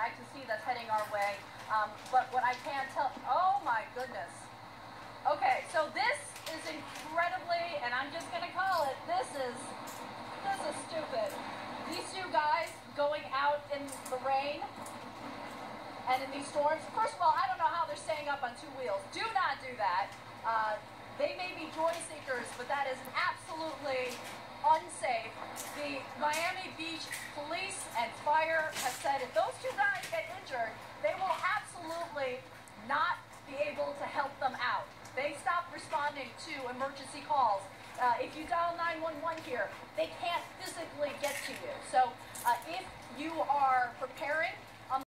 flag to see that's heading our way. But what I can tell, oh my goodness. Okay, so this is incredibly, and I'm just going to call it, this is stupid. These two guys going out in the rain and in these storms. First of all, I don't know how they're staying up on two wheels. Do not do that. They may be joy seekers, but that is absolutely unsafe. The Miami Beach police and fire have said if those two guys get injured, they will absolutely not be able to help them out. They stopped responding to emergency calls. If you dial 911 here, they can't physically get to you. So if you are preparing